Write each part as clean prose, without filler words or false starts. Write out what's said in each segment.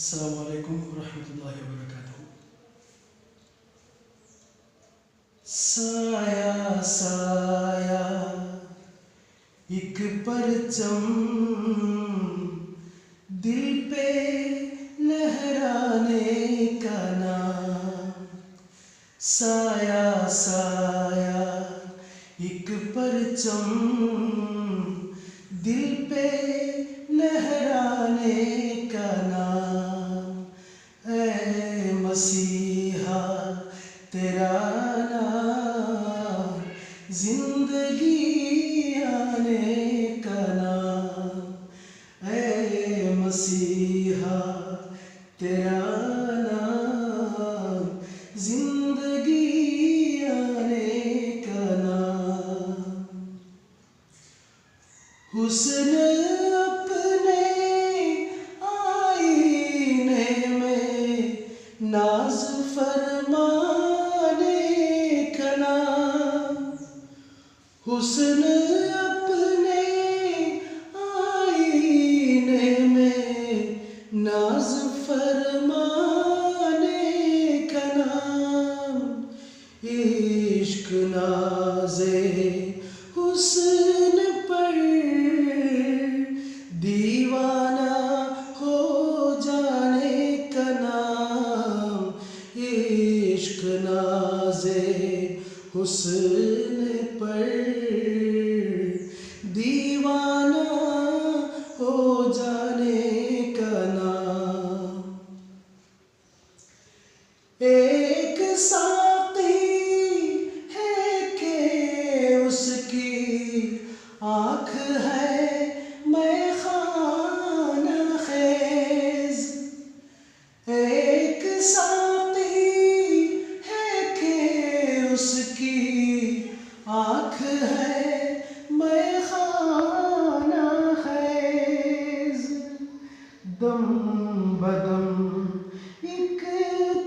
अस्सलाम वालेकुम रहमतुल्लाहि व बरकातहू। साया साया एक परचम दिल पे लहराने का नाम। साया साया एक परचम दिल पे लहराने का नाम। ऐ मसीहा तेरा नाम, जिंदगी आने का नाम। ऐ मसीहा तेरा नाम, जिंदगी आने का नाम। हुस्न अपने आईने में नाज फरमाने का नाम। हुस्न अपने आईने में नाज फरमाने का नाम। इश्क नाज़े हुस्न पर दीवाना हो जाने का नाम। इश्क नाज़े हुस्न पर दीवाना हो जाने का नाम। एक साक़ी है कि उसकी आँख है मैं खाना ख़ेज़। एक साक़ी है कि उसकी आँख है मैं खाना ख़ेज़। दम बदम एक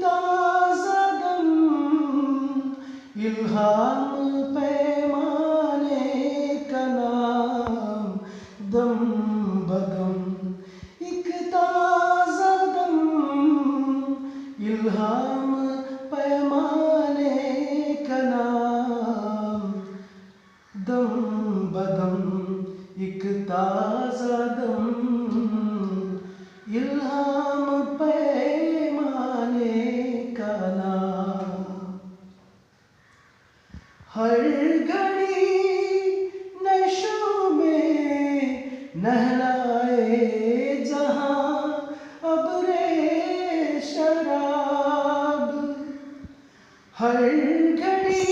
ताज़ा दम, इल्हाम पैमाने का नाम। दम बदम एक ताज़ा दम, इल्हाम पैमाने का नाम। दम बदम एक ताज़ा दम, इल्हाम पैमाने का नाम। हर घड़ी नशों में नहलाए जहाँ अब्रे शराब। हर घड़ी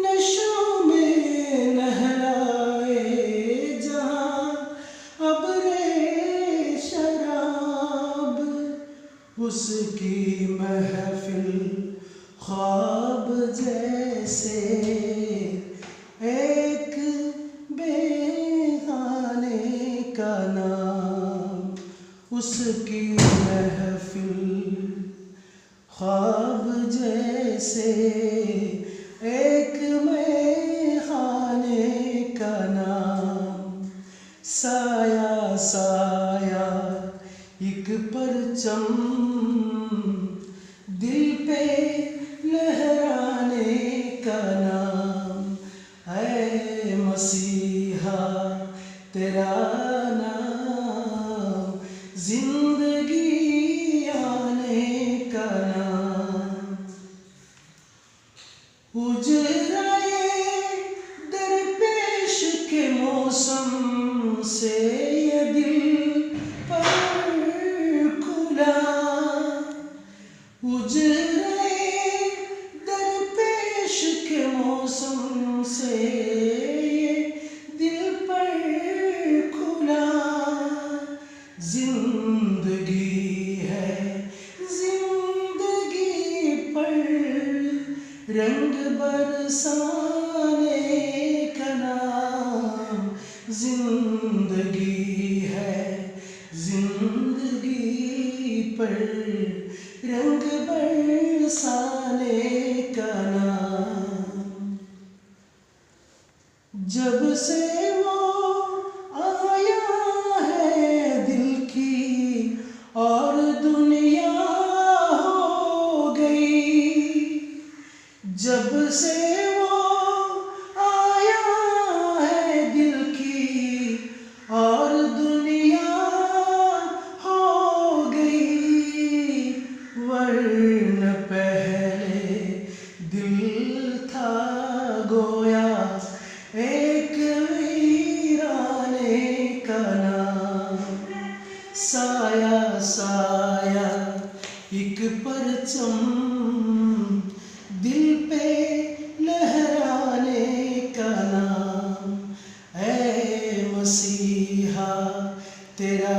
नशों में नहलाए जहाँ अब्रे शराब। उसकी महफिल ख्वाब जैसे एक बेगाने का नाम। उसकी महफिल ख्वाब जैसे एक मेखाने का नाम। साया साया एक परचम दिल पे लहराने का नाम। ऐ मसीहा तेरा नाम, जिंदगी आने का नाम। उजराए दरपेश के मौसम से ये दिल पर खुला। उजराए दरपेश के मौसम से ये दिल पर खुला। जिंदगी है जिंदगी पर रंग बरसाने का नाम। जिंदगी है जिंदगी पर रंग बरसाने का नाम। जब से वो आया है दिल की और और दुनिया हो गई जब से वो आया है दिल की, और दुनिया हो गई। वरन पहले दिल था गोया एक वीराने का नाम। साया साया एक परचम दिल पे लहराने का नाम। ऐ मसीहा तेरा